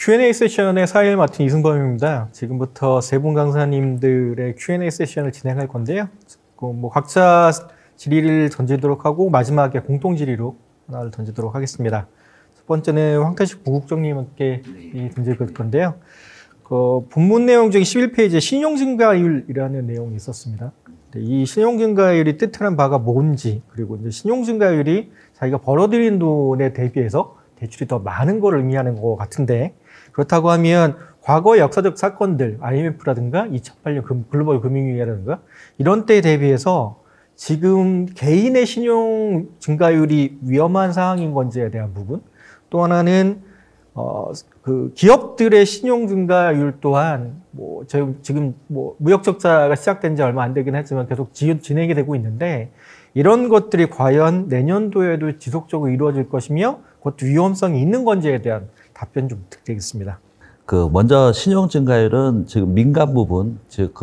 Q&A 세션의 사회를 맡은 이승범입니다. 지금부터 세 분 강사님들의 Q&A 세션을 진행할 건데요. 뭐 각자 질의를 던지도록 하고 마지막에 공통 질의로 하나를 던지도록 하겠습니다. 첫 번째는 황태식 부국장님께 던질 건데요. 본문 내용 중에 11페이지에 신용증가율이라는 내용이 있었습니다. 이 신용증가율이 뜻하는 바가 뭔지, 그리고 이제 신용증가율이 자기가 벌어들인 돈에 대비해서 대출이 더 많은 걸 의미하는 것 같은데, 그렇다고 하면 과거의 역사적 사건들, IMF라든가 2008년 글로벌 금융위기라든가 이런 때에 대비해서 지금 개인의 신용 증가율이 위험한 상황인 건지에 대한 부분, 또 하나는 그 기업들의 신용 증가율 또한 지금 무역 적자가 시작된 지 얼마 안 되긴 했지만 계속 진행이 되고 있는데, 이런 것들이 과연 내년도에도 지속적으로 이루어질 것이며 그것도 위험성이 있는 건지에 대한 답변 좀 부탁드리겠습니다. 먼저 신용 증가율은 지금 민간 부분, 즉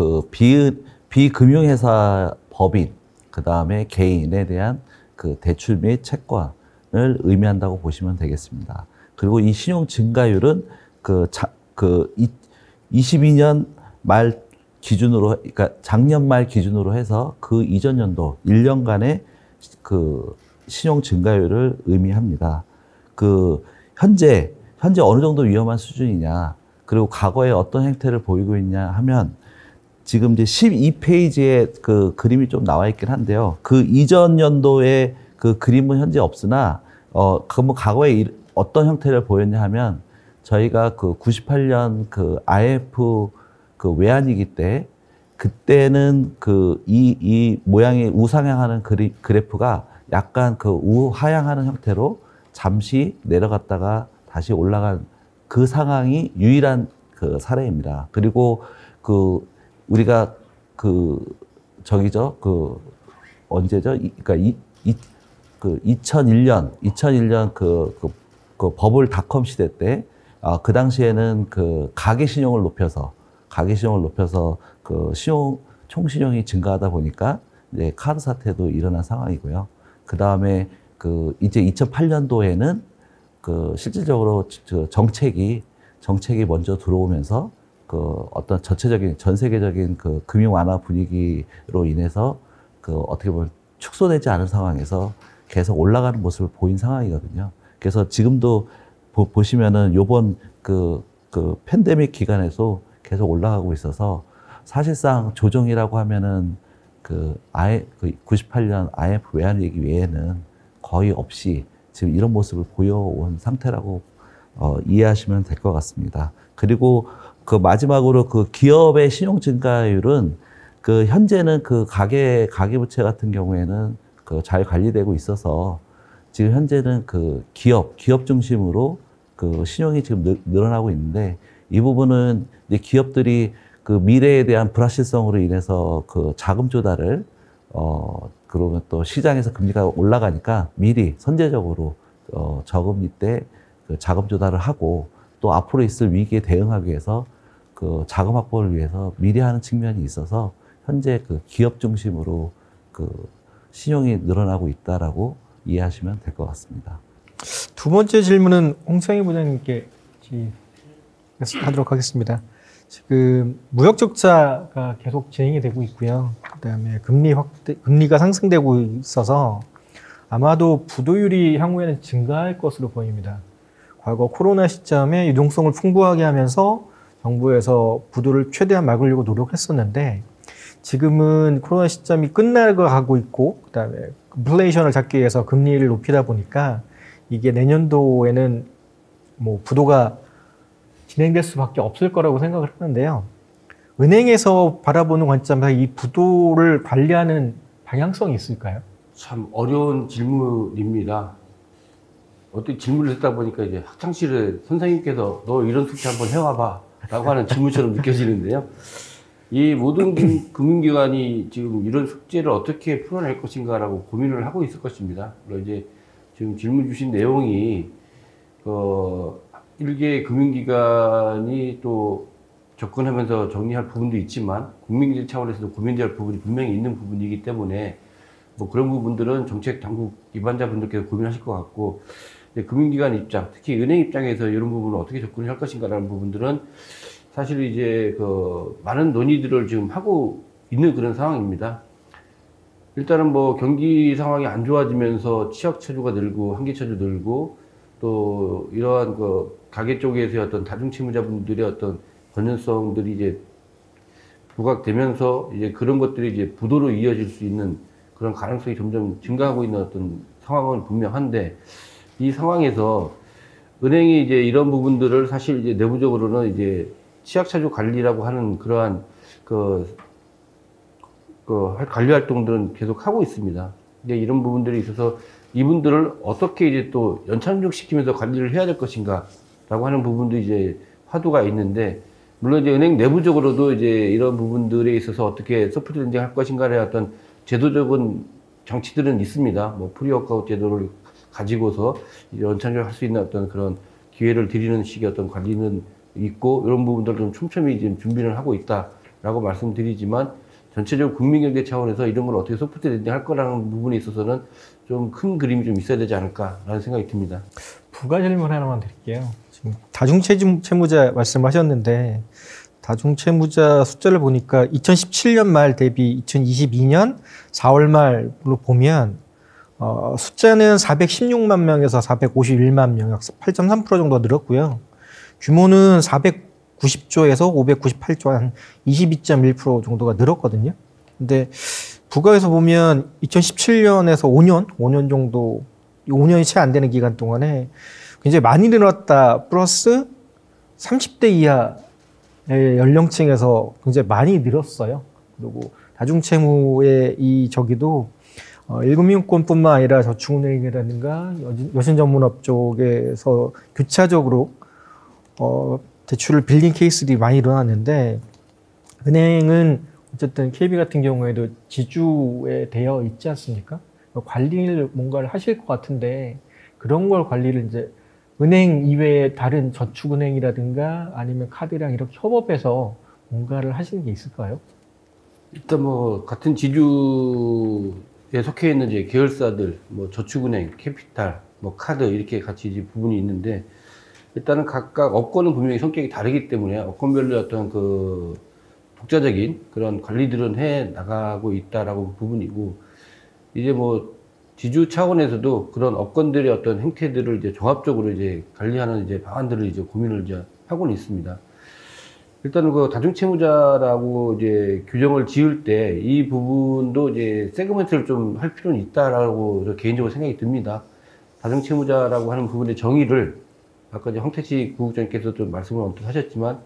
비금융회사 법인, 그 다음에 개인에 대한 그 대출 및 채권을 의미한다고 보시면 되겠습니다. 그리고 이 신용 증가율은 22년 말 기준으로, 그러니까 작년 말 기준으로 해서 그 이전 연도 1년간의 그 신용 증가율을 의미합니다. 현재 어느 정도 위험한 수준이냐, 그리고 과거에 어떤 행태를 보이고 있냐 하면, 지금 이제 12페이지에 그 그림이 좀 나와 있긴 한데요. 그 이전 연도의 그 그림은 현재 없으나, 과거에 어떤 형태를 보였냐 하면, 저희가 그 98년 그 IMF 그 외환위기 때, 그때는 이 모양의 우상향하는 그래프가 약간 그 우하향하는 형태로 잠시 내려갔다가 다시 올라간 그 상황이 유일한 그 사례입니다. 그리고 우리가 언제죠? 그러니까 2001년 그 버블 닷컴 시대 때, 그 당시에는 그 가계 신용을 높여서 그 총신용이 증가하다 보니까 이제 카드 사태도 일어난 상황이고요. 그 다음에 이제 2008년도에는 실질적으로 정책이 먼저 들어오면서 어떤 전 세계적인 금융 완화 분위기로 인해서 어떻게 보면 축소되지 않은 상황에서 계속 올라가는 모습을 보인 상황이거든요. 그래서 지금도 보시면은 요번 팬데믹 기간에도 계속 올라가고 있어서, 사실상 조정이라고 하면은 98년 IMF 외환위기 외에는 거의 없이 지금 이런 모습을 보여온 상태라고 이해하시면 될 것 같습니다. 그리고 마지막으로 기업의 신용 증가율은 현재는 가계부채 같은 경우에는 잘 관리되고 있어서, 지금 현재는 기업 중심으로 신용이 지금 늘어나고 있는데, 이 부분은 이제 기업들이 미래에 대한 불확실성으로 인해서 자금 조달을, 그러면 또 시장에서 금리가 올라가니까 미리 선제적으로 저금리 때 자금 조달을 하고, 또 앞으로 있을 위기에 대응하기 위해서 자금 확보를 위해서 미리 하는 측면이 있어서, 현재 기업 중심으로 신용이 늘어나고 있다라고 이해하시면 될 것 같습니다. 두 번째 질문은 홍창희 부장님께 하도록 하겠습니다. 지금 무역 적자가 계속 진행이 되고 있고요. 그다음에 금리가 상승되고 있어서 아마도 부도율이 향후에는 증가할 것으로 보입니다. 과거 코로나 시점에 유동성을 풍부하게 하면서 정부에서 부도를 최대한 막으려고 노력했었는데, 지금은 코로나 시점이 끝나가고 있고, 그다음에 인플레이션을 잡기 위해서 금리를 높이다 보니까 이게 내년도에는 부도가 진행될 수밖에 없을 거라고 생각을 하는데요. 은행에서 바라보는 관점에서 이 부도를 관리하는 방향성이 있을까요? 참 어려운 질문입니다. 어떻게 질문을 했다 보니까 이제 학창시절에 선생님께서 너 이런 숙제 한번 해와봐 라고 하는 질문처럼 느껴지는데요. 이 모든 금융기관이 지금 이런 숙제를 어떻게 풀어낼 것인가라고 고민을 하고 있을 것입니다. 물론 이제 지금 질문 주신 내용이 일개 금융기관이 또 접근하면서 정리할 부분도 있지만, 국민들 차원에서도 고민돼야 할 부분이 분명히 있는 부분이기 때문에 그런 부분들은 정책 당국 입안자분들께서 고민하실 것 같고, 이제 금융기관 입장, 특히 은행 입장에서 이런 부분을 어떻게 접근을 할 것인가라는 부분들은 사실 이제 그 많은 논의들을 지금 하고 있는 그런 상황입니다. 일단은 뭐 경기 상황이 안 좋아지면서 취약처주가 늘고 한계처주 늘고 또 이러한 그 가계 쪽에서의 어떤 다중채무자분들의 어떤 건전성들이 이제 부각되면서 이제 그런 것들이 이제 부도로 이어질 수 있는 그런 가능성이 점점 증가하고 있는 어떤 상황은 분명한데 이 상황에서 은행이 이제 이런 부분들을 사실 이제 내부적으로는 이제 취약차주 관리라고 하는 그러한 관리 활동들은 계속 하고 있습니다. 근데 이런 부분들이 있어서 이분들을 어떻게 이제 또 연착륙시키면서 관리를 해야 될 것인가라고 하는 부분도 이제 화두가 있는데, 물론 이제 은행 내부적으로도 이제 이런 부분들에 있어서 어떻게 소프트 랜딩 할 것인가에 어떤 제도적인 장치들은 있습니다. 뭐 프리워크아웃 제도를 가지고서 연착륙 할 수 있는 어떤 그런 기회를 드리는 식의 어떤 관리는 있고, 이런 부분들을 좀 촘촘히 지금 준비를 하고 있다라고 말씀드리지만, 전체적으로 국민경제 차원에서 이런 걸 어떻게 소프트 랜딩 할 거라는 부분에 있어서는 좀 큰 그림이 좀 있어야 되지 않을까라는 생각이 듭니다. 부가 질문 하나만 드릴게요. 지금 다중채무자 말씀하셨는데 다중채무자 숫자를 보니까 2017년 말 대비 2022년 4월 말로 보면 숫자는 416만 명에서 451만 명, 약 8.3% 정도 늘었고요. 규모는 490조에서 598조, 한 22.1% 정도가 늘었거든요. 근데 부가에서 보면 2017년에서 5년 정도, 5년이 채 안 되는 기간 동안에 굉장히 많이 늘었다. 플러스 30대 이하의 연령층에서 굉장히 많이 늘었어요. 그리고 다중채무의 이 저기도 1금융권뿐만 아니라 저축은행이라든가 여신전문업 쪽에서 교차적으로 대출을 빌린 케이스들이 많이 일어났는데, 은행은 어쨌든 KB 같은 경우에도 지주에 되어 있지 않습니까? 관리를 뭔가를 하실 것 같은데, 그런 걸 관리를 이제 은행 이외에 다른 저축은행이라든가 아니면 카드랑 이렇게 협업해서 뭔가를 하시는 게 있을까요? 일단 뭐 같은 지주에 속해 있는 이제 계열사들, 뭐 저축은행, 캐피탈, 뭐 카드 이렇게 같이 이제 부분이 있는데, 일단은 각각 업권은 분명히 성격이 다르기 때문에 업권별로 어떤 그 독자적인 그런 관리들은 해 나가고 있다라고 부분이고, 이제 뭐 지주 차원에서도 그런 업권들의 어떤 행태들을 이제 종합적으로 이제 관리하는 이제 방안들을 이제 고민을 이제 하고는 있습니다. 일단은 그 다중채무자라고 이제 규정을 지을 때 이 부분도 이제 세그먼트를 좀 할 필요는 있다라고 개인적으로 생각이 듭니다. 다중채무자라고 하는 부분의 정의를 아까 이제 황태식 부국장님께서도 말씀을 언뜻 하셨지만,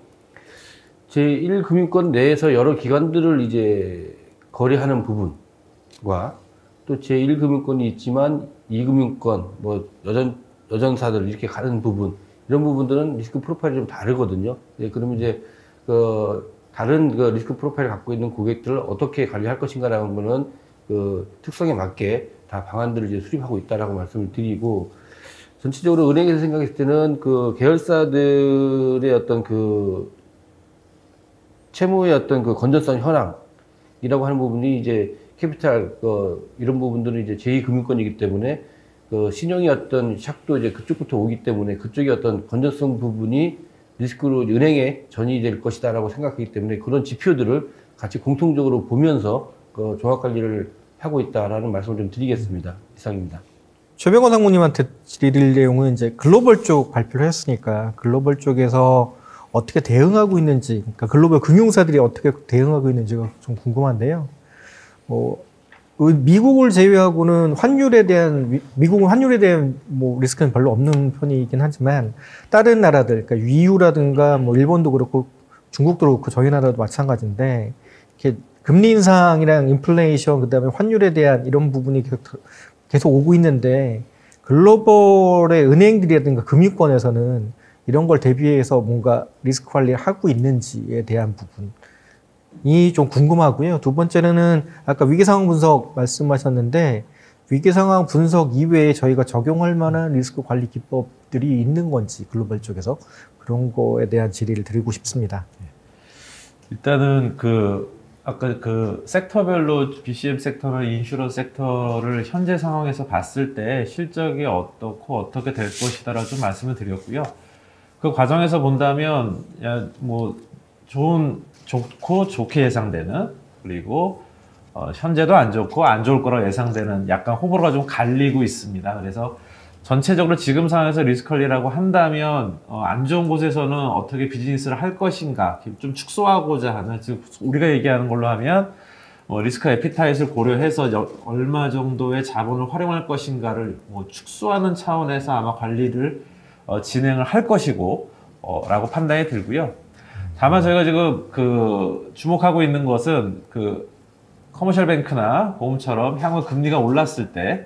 제1금융권 내에서 여러 기관들을 이제 거래하는 부분과 또 제1금융권이 있지만 2금융권, 뭐 여전사들 이렇게 가는 부분, 이런 부분들은 리스크 프로파일이 좀 다르거든요. 네, 그러면 이제 다른 그 리스크 프로파일을 갖고 있는 고객들을 어떻게 관리할 것인가라는 거는 그 특성에 맞게 다 방안들을 이제 수립하고 있다라고 말씀을 드리고, 전체적으로 은행에서 생각했을 때는 그 계열사들의 어떤 그 채무의 어떤 그 건전성 현황이라고 하는 부분이 이제 캐피탈 이런 부분들은 이제 제2금융권이기 때문에 그 신용의 어떤 샥도 이제 그쪽부터 오기 때문에 그쪽의 어떤 건전성 부분이 리스크로 은행에 전이될 것이다라고 생각하기 때문에 그런 지표들을 같이 공통적으로 보면서 그 종합 관리를 하고 있다라는 말씀을 좀 드리겠습니다. 이상입니다. 최병원 상무님한테 드릴 내용은 이제 글로벌 쪽 발표를 했으니까 글로벌 쪽에서 어떻게 대응하고 있는지, 그러니까 글로벌 금융사들이 어떻게 대응하고 있는지가 좀 궁금한데요. 미국을 제외하고는 미국은 환율에 대한 뭐 리스크는 별로 없는 편이긴 하지만 다른 나라들, 그러니까 EU라든가 뭐 일본도 그렇고 중국도 그렇고 저희 나라도 마찬가지인데, 이렇게 금리 인상이랑 인플레이션, 그다음에 환율에 대한 이런 부분이 계속 오고 있는데, 글로벌의 은행들이라든가 금융권에서는 이런 걸 대비해서 뭔가 리스크 관리를 하고 있는지에 대한 부분이 좀 궁금하고요. 두 번째는 아까 위기상황 분석 말씀하셨는데, 위기상황 분석 이외에 저희가 적용할 만한 리스크 관리 기법들이 있는 건지, 글로벌 쪽에서 그런 거에 대한 질의를 드리고 싶습니다. 일단은 아까 그 섹터별로 BCM 섹터나 인슈런스 섹터를 현재 상황에서 봤을 때 실적이 어떻고 어떻게 될 것이다라고 좀 말씀을 드렸고요. 그 과정에서 본다면 뭐 좋고 좋게 예상되는, 그리고 현재도 안 좋고 안 좋을 거라고 예상되는 약간 호불호가 좀 갈리고 있습니다. 그래서 전체적으로 지금 상황에서 리스컬리라고 한다면 안 좋은 곳에서는 어떻게 비즈니스를 할 것인가 좀 축소하고자 하는, 지금 우리가 얘기하는 걸로 하면 리스크 에피타잇을 고려해서 얼마 정도의 자본을 활용할 것인가를 뭐 축소하는 차원에서 아마 관리를 진행을 할 것이고 라고 판단이 들고요. 다만 저희가 지금 그 주목하고 있는 것은 그 커머셜 뱅크나 보험처럼 향후 금리가 올랐을 때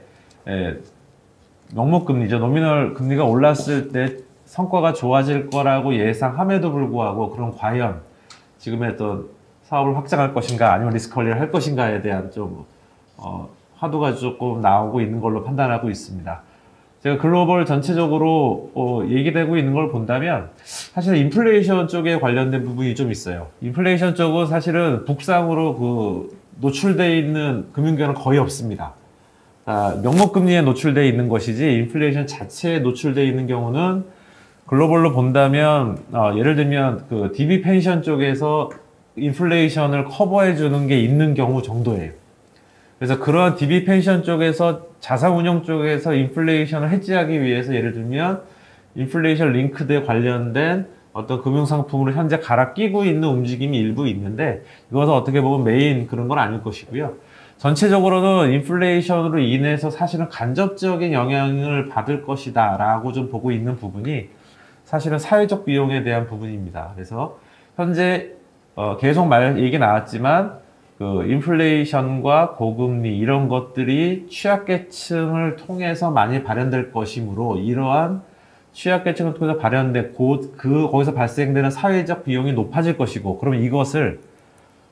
명목금리죠. 노미널 금리가 올랐을 때 성과가 좋아질 거라고 예상함에도 불구하고 그럼 과연 지금의 어떤 사업을 확장할 것인가 아니면 리스크 관리를 할 것인가에 대한 좀 화두가 조금 나오고 있는 걸로 판단하고 있습니다. 제가 글로벌 전체적으로 얘기되고 있는 걸 본다면 사실 인플레이션 쪽에 관련된 부분이 좀 있어요. 인플레이션 쪽은 사실은 북상으로 그 노출되어 있는 금융기관은 거의 없습니다. 명목금리에 노출되어 있는 것이지 인플레이션 자체에 노출되어 있는 경우는 글로벌로 본다면 예를 들면 그 DB 펜션 쪽에서 인플레이션을 커버해 주는 게 있는 경우 정도예요. 그래서 그런 DB 펜션 쪽에서 자산운용 쪽에서 인플레이션을 해지하기 위해서 예를 들면 인플레이션 링크드에 관련된 어떤 금융상품으로 현재 갈아 끼고 있는 움직임이 일부 있는데 이것은 어떻게 보면 메인 그런 건 아닐 것이고요. 전체적으로는 인플레이션으로 인해서 사실은 간접적인 영향을 받을 것이다 라고 좀 보고 있는 부분이 사실은 사회적 비용에 대한 부분입니다. 그래서 현재 계속 얘기 나왔지만 그 인플레이션과 고금리 이런 것들이 취약계층을 통해서 많이 발현될 것이므로 이러한 취약계층을 통해서 발현된 거기서 발생되는 사회적 비용이 높아질 것이고, 그러면 이것을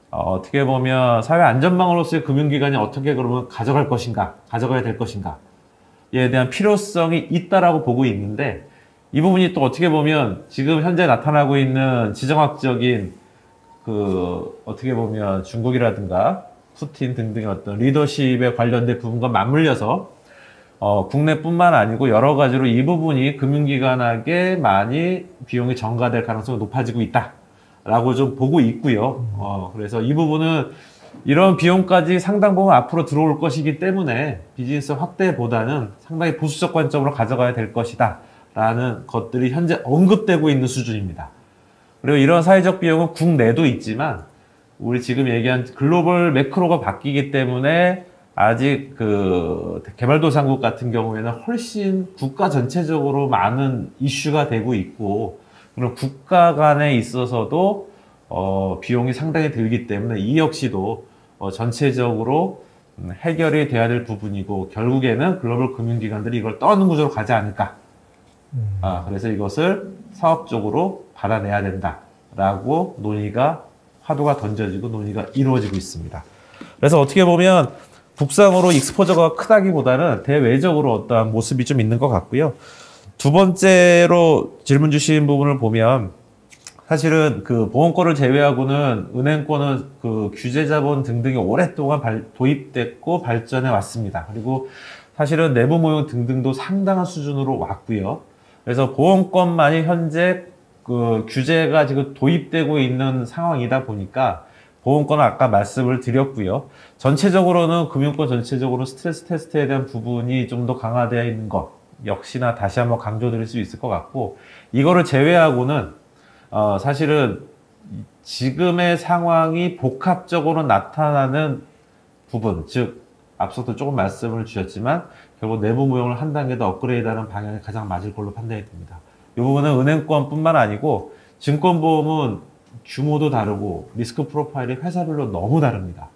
어떻게 보면 사회 안전망으로서의 금융기관이 어떻게 그러면 가져가야 될 것인가에 대한 필요성이 있다라고 보고 있는데, 이 부분이 또 어떻게 보면 지금 현재 나타나고 있는 지정학적인 어떻게 보면 중국이라든가 푸틴 등등의 어떤 리더십에 관련된 부분과 맞물려서 국내뿐만 아니고 여러 가지로 이 부분이 금융기관에게 많이 비용이 전가될 가능성이 높아지고 있다라고 좀 보고 있고요. 그래서 이 부분은 이런 비용까지 상당 부분 앞으로 들어올 것이기 때문에 비즈니스 확대보다는 상당히 보수적 관점으로 가져가야 될 것이다 라는 것들이 현재 언급되고 있는 수준입니다. 그리고 이런 사회적 비용은 국내도 있지만 우리 지금 얘기한 글로벌 매크로가 바뀌기 때문에 아직 그 개발도상국 같은 경우에는 훨씬 국가 전체적으로 많은 이슈가 되고 있고, 그런 국가 간에 있어서도 비용이 상당히 들기 때문에 이 역시도 전체적으로 해결이 돼야 될 부분이고, 결국에는 글로벌 금융기관들이 이걸 떠안는 구조로 가지 않을까. 그래서 이것을 사업적으로 받아내야 된다라고 화두가 던져지고 논의가 이루어지고 있습니다. 그래서 어떻게 보면 국상으로 익스포저가 크다기보다는 대외적으로 어떠한 모습이 좀 있는 것 같고요. 두 번째로 질문 주신 부분을 보면 사실은 그 보험권을 제외하고는 은행권은 그 규제자본 등등이 오랫동안 도입됐고 발전해 왔습니다. 그리고 사실은 내부 모형 등등도 상당한 수준으로 왔고요. 그래서 보험권만이 현재 그 규제가 지금 도입되고 있는 상황이다 보니까 보험권은 아까 말씀을 드렸고요. 전체적으로는 금융권 전체적으로 스트레스 테스트에 대한 부분이 좀 더 강화되어 있는 것 역시나 다시 한번 강조드릴 수 있을 것 같고, 이거를 제외하고는 사실은 지금의 상황이 복합적으로 나타나는 부분, 즉 앞서도 조금 말씀을 주셨지만 결국 내부 모형을 한 단계 더 업그레이드하는 방향이 가장 맞을 걸로 판단이 됩니다. 이 부분은 은행권뿐만 아니고 증권보험은 규모도 다르고 리스크 프로파일이 회사별로 너무 다릅니다.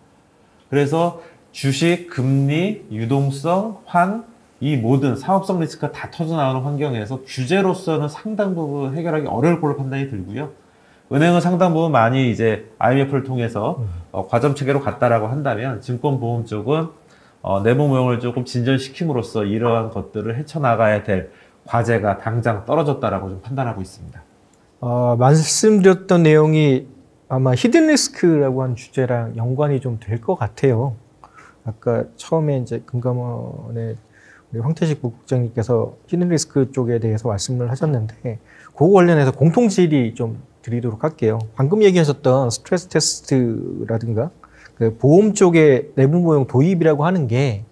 그래서 주식, 금리, 유동성, 이 모든 사업성 리스크가 다 터져나오는 환경에서 규제로서는 상당 부분 해결하기 어려울 걸로 판단이 들고요. 은행은 상당 부분 많이 이제 IMF를 통해서 과점 체계로 갔다라고 한다면 증권보험 쪽은 내부 모형을 조금 진전시킴으로써 이러한 것들을 헤쳐나가야 될 과제가 당장 떨어졌다라고 좀 판단하고 있습니다. 말씀드렸던 내용이 아마 히든 리스크라고 하는 주제랑 연관이 좀 될 것 같아요. 아까 처음에 이제 금감원의 우리 황태식 부국장님께서 히든 리스크 쪽에 대해서 말씀을 하셨는데 그거 관련해서 공통 질의 좀 드리도록 할게요. 방금 얘기하셨던 스트레스 테스트라든가 그 보험 쪽의 내부 모형 도입이라고 하는 게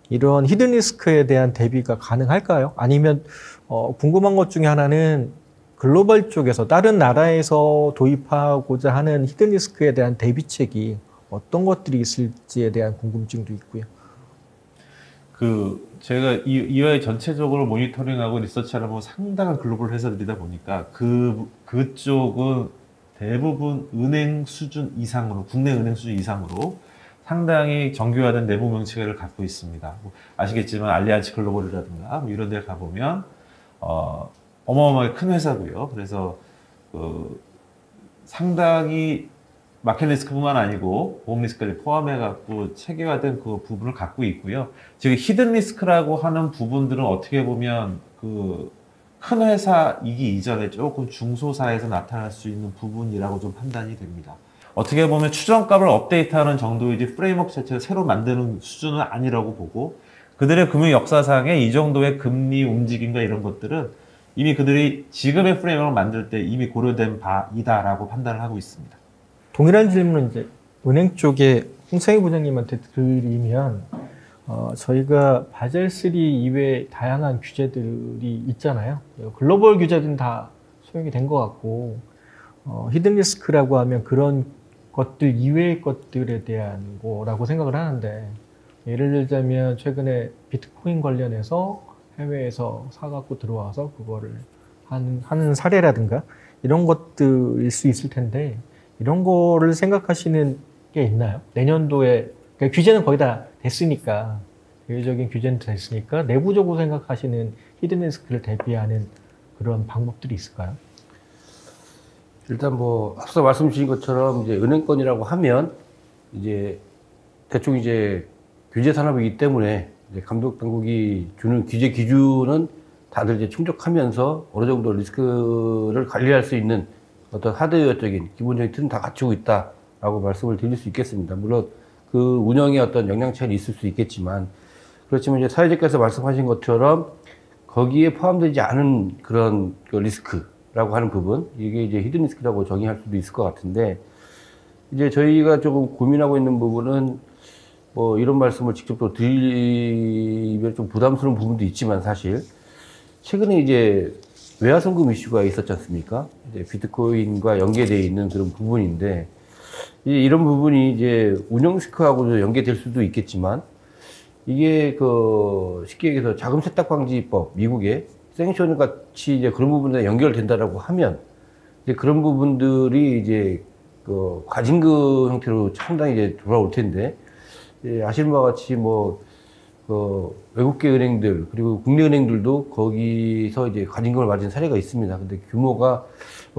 이런 히든 리스크에 대한 대비가 가능할까요? 아니면 궁금한 것 중에 하나는 글로벌 쪽에서 다른 나라에서 도입하고자 하는 히든 리스크에 대한 대비책이 어떤 것들이 있을지에 대한 궁금증도 있고요. 제가 이외에 전체적으로 모니터링하고 리서치하는 건 상당한 글로벌 회사들이다 보니까 그쪽은 대부분 은행 수준 이상으로, 국내 은행 수준 이상으로 상당히 정교화된 내부 명칭을 갖고 있습니다. 아시겠지만 알리안츠 글로벌이라든가 이런 데 가보면 어마어마하게 큰 회사고요. 그래서 상당히 마켓 리스크뿐만 아니고 보험 리스크를 포함해 갖고 체계화된 그 부분을 갖고 있고요. 지금 히든 리스크라고 하는 부분들은 어떻게 보면 큰 회사이기 이전에 조금 중소사에서 나타날 수 있는 부분이라고 좀 판단이 됩니다. 어떻게 보면 추정값을 업데이트하는 정도이지 프레임워크 자체를 새로 만드는 수준은 아니라고 보고 그들의 금융 역사상에 이 정도의 금리 움직임과 이런 것들은 이미 그들이 지금의 프레임워크를 만들 때 이미 고려된 바이다라고 판단을 하고 있습니다. 동일한 질문은 이제 은행 쪽에 홍창희 부장님한테 드리면 저희가 바젤3 이외에 다양한 규제들이 있잖아요. 글로벌 규제들은 다 소용이 된 것 같고 히든 리스크라고 하면 그런 것들 이외의 것들에 대한 거라고 생각을 하는데 예를 들자면 최근에 비트코인 관련해서 해외에서 사갖고 들어와서 그거를 하는 사례라든가 이런 것들일 수 있을 텐데 이런 거를 생각하시는 게 있나요? 내년도에 그러니까 규제는 거의 다 됐으니까 대외적인 규제는 됐으니까 내부적으로 생각하시는 히든 리스크를 대비하는 그런 방법들이 있을까요? 일단 뭐 앞서 말씀 주신 것처럼 이제 은행권이라고 하면 이제 대충 이제 규제 산업이기 때문에 이제 감독 당국이 주는 규제 기준은 다들 이제 충족하면서 어느 정도 리스크를 관리할 수 있는 어떤 하드웨어적인 기본적인 틀은 다 갖추고 있다라고 말씀을 드릴 수 있겠습니다. 물론 그 운영에 어떤 영향 차이는 있을 수 있겠지만 그렇지만 이제 사회자께서 말씀하신 것처럼 거기에 포함되지 않은 그런 그 리스크라고 하는 부분 이게 이제 히든 리스크라고 정의할 수도 있을 것 같은데 이제 저희가 조금 고민하고 있는 부분은 뭐 이런 말씀을 직접 또 드리면 좀 부담스러운 부분도 있지만 사실 최근에 이제 외화송금 이슈가 있었지 않습니까? 이제 비트코인과 연계되어 있는 그런 부분인데, 이런 부분이 이제 운영 리스크하고도 연계될 수도 있겠지만, 이게 쉽게 얘기해서 자금 세탁 방지법, 미국의 생션 같이 이제 그런 부분에 연결된다라고 하면, 이제 그런 부분들이 이제 과징금 형태로 상당히 이제 돌아올 텐데, 아시는 바와 같이 외국계 은행들, 그리고 국내 은행들도 거기서 이제 과징금을 맞은 사례가 있습니다. 근데 규모가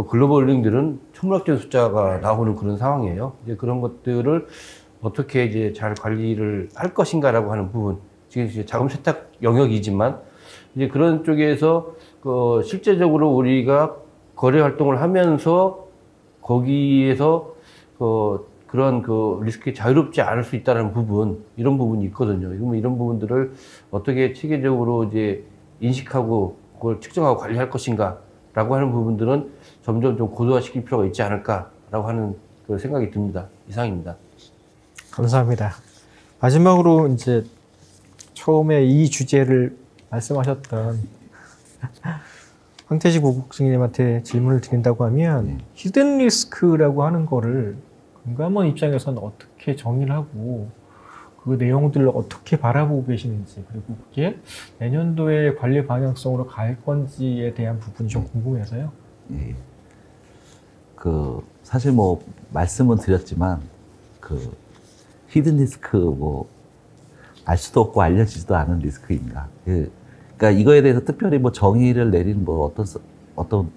글로벌 은행들은 천문학적 숫자가 나오는 그런 상황이에요. 이제 그런 것들을 어떻게 이제 잘 관리를 할 것인가라고 하는 부분. 지금 이제 자금 세탁 영역이지만, 이제 그런 쪽에서 실제적으로 우리가 거래 활동을 하면서 거기에서 그런 리스크에 자유롭지 않을 수 있다는 부분, 이런 부분이 있거든요. 이런 부분들을 어떻게 체계적으로 이제 인식하고 그걸 측정하고 관리할 것인가 라고 하는 부분들은 점점 좀 고도화시킬 필요가 있지 않을까라고 하는 그 생각이 듭니다. 이상입니다. 감사합니다. 마지막으로 이제 처음에 이 주제를 말씀하셨던 황태식 부국장님한테 질문을 드린다고 하면 히든 리스크라고 하는 거를 금감원 입장에서는 어떻게 정의를 하고 그 내용들을 어떻게 바라보고 계시는지 그리고 그게 내년도에 관리 방향성으로 갈 건지에 대한 부분이 좀 궁금해서요. 예. 사실 말씀은 드렸지만 히든 리스크 알 수도 없고 알려지지도 않은 리스크입니다. 그러니까 이거에 대해서 특별히 정의를 내리는 어떤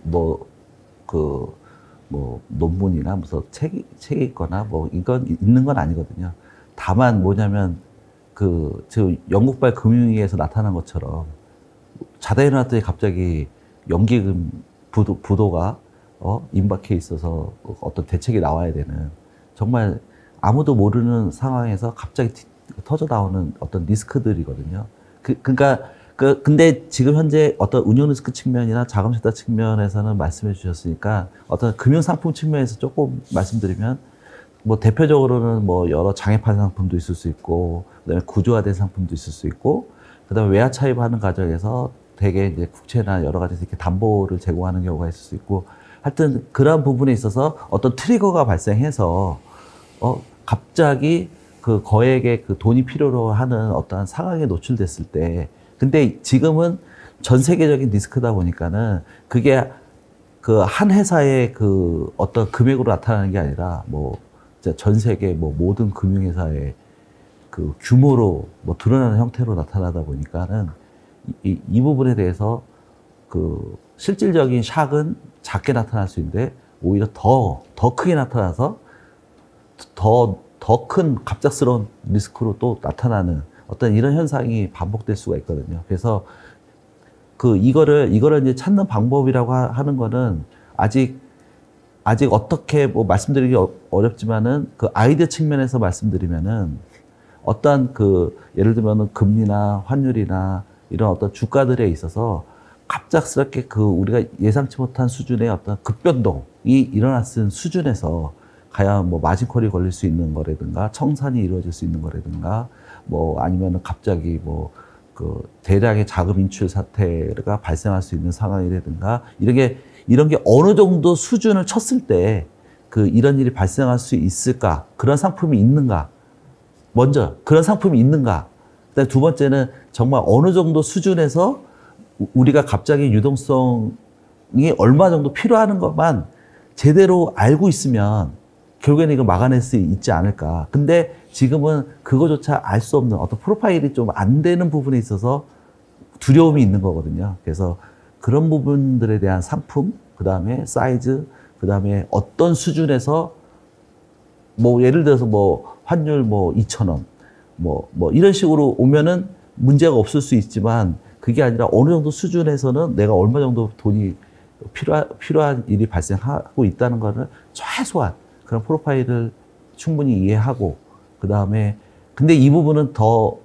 논문이나 무슨 책이 있거나 이건 있는 건 아니거든요. 다만 뭐냐면 저 영국발 금융위에서 나타난 것처럼 자다 일어났더니 갑자기 연기금 부도가 임박해 있어서 어떤 대책이 나와야 되는 정말 아무도 모르는 상황에서 갑자기 터져 나오는 어떤 리스크들이거든요. 근데 지금 현재 어떤 운용 리스크 측면이나 자금 세탁 측면에서는 말씀해 주셨으니까 어떤 금융 상품 측면에서 조금 말씀드리면 뭐 대표적으로는 뭐 여러 장외판 상품도 있을 수 있고 그다음에 구조화된 상품도 있을 수 있고 그다음에 외화 차입하는 과정에서 대개 이제 국채나 여러 가지 이렇게 담보를 제공하는 경우가 있을 수 있고 하여튼 그러한 부분에 있어서 어떤 트리거가 발생해서 갑자기 그 거액의 그 돈이 필요로 하는 어떠한 상황에 노출됐을 때 근데 지금은 전 세계적인 리스크다 보니까는 그게 그 한 회사의 그 어떤 금액으로 나타나는 게 아니라 뭐 전 세계 뭐 모든 금융회사의 그 규모로 뭐 드러나는 형태로 나타나다 보니까는 이 부분에 대해서 그 실질적인 샥은 작게 나타날 수 있는데 오히려 더 크게 나타나서 더 큰 갑작스러운 리스크로 또 나타나는 어떤 이런 현상이 반복될 수가 있거든요. 그래서 이거를 이제 찾는 방법이라고 하는 거는 아직 어떻게 뭐 말씀드리기 어렵지만은 그 아이디어 측면에서 말씀드리면은 어떠한 예를 들면은 금리나 환율이나 이런 어떤 주가들에 있어서 갑작스럽게 우리가 예상치 못한 수준의 어떤 급변동이 일어났을 수준에서 과연 뭐 마진콜이 걸릴 수 있는 거라든가 청산이 이루어질 수 있는 거라든가 뭐 아니면은 갑자기 뭐 대량의 자금 인출 사태가 발생할 수 있는 상황이라든가 이런 게 어느 정도 수준을 쳤을 때 이런 일이 발생할 수 있을까? 그런 상품이 있는가? 먼저 그런 상품이 있는가? 그다음에 두 번째는 정말 어느 정도 수준에서 우리가 갑자기 유동성이 얼마 정도 필요한 것만 제대로 알고 있으면 결국에는 이거 막아낼 수 있지 않을까. 근데 지금은 그거조차 알 수 없는 어떤 프로파일이 좀 안 되는 부분에 있어서 두려움이 있는 거거든요. 그래서 그런 부분들에 대한 상품, 그 다음에 사이즈, 그 다음에 어떤 수준에서 뭐 예를 들어서 뭐 환율 뭐 2,000원, 뭐 이런 식으로 오면은 문제가 없을 수 있지만 그게 아니라 어느 정도 수준에서는 내가 얼마 정도 돈이 필요한 일이 발생하고 있다는 거를 최소한 그런 프로파일을 충분히 이해하고 그 다음에 근데 이 부분은 더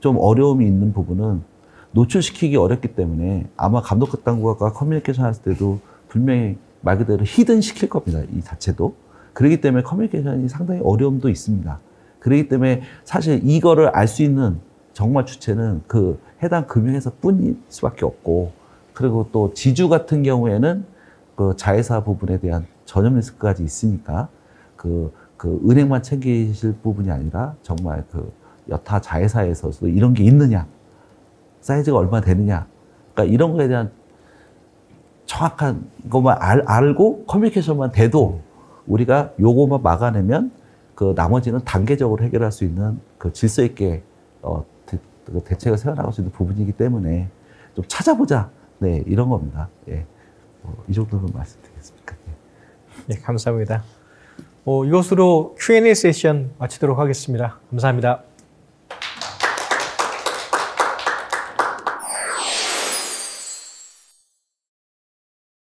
좀 어려움이 있는 부분은 노출시키기 어렵기 때문에 아마 감독 당국과 커뮤니케이션 할 때도 분명히 말 그대로 히든 시킬 겁니다. 이 자체도. 그렇기 때문에 커뮤니케이션이 상당히 어려움도 있습니다. 그렇기 때문에 사실 이거를 알 수 있는 정말 주체는 해당 금융회사 뿐일 수밖에 없고 그리고 또 지주 같은 경우에는 자회사 부분에 대한 전염 리스크까지 있으니까 은행만 챙기실 부분이 아니라 정말 여타 자회사에서도 이런 게 있느냐, 사이즈가 얼마나 되느냐, 그러니까 이런 거에 대한 정확한 것만 알고 커뮤니케이션만 돼도 우리가 요거만 막아내면 나머지는 단계적으로 해결할 수 있는 질서 있게 대책을 세워나갈 수 있는 부분이기 때문에 좀 찾아보자. 네, 이런 겁니다. 예. 이 정도는 말씀드리겠습니다. 네, 감사합니다. 이것으로 Q&A 세션 마치도록 하겠습니다. 감사합니다.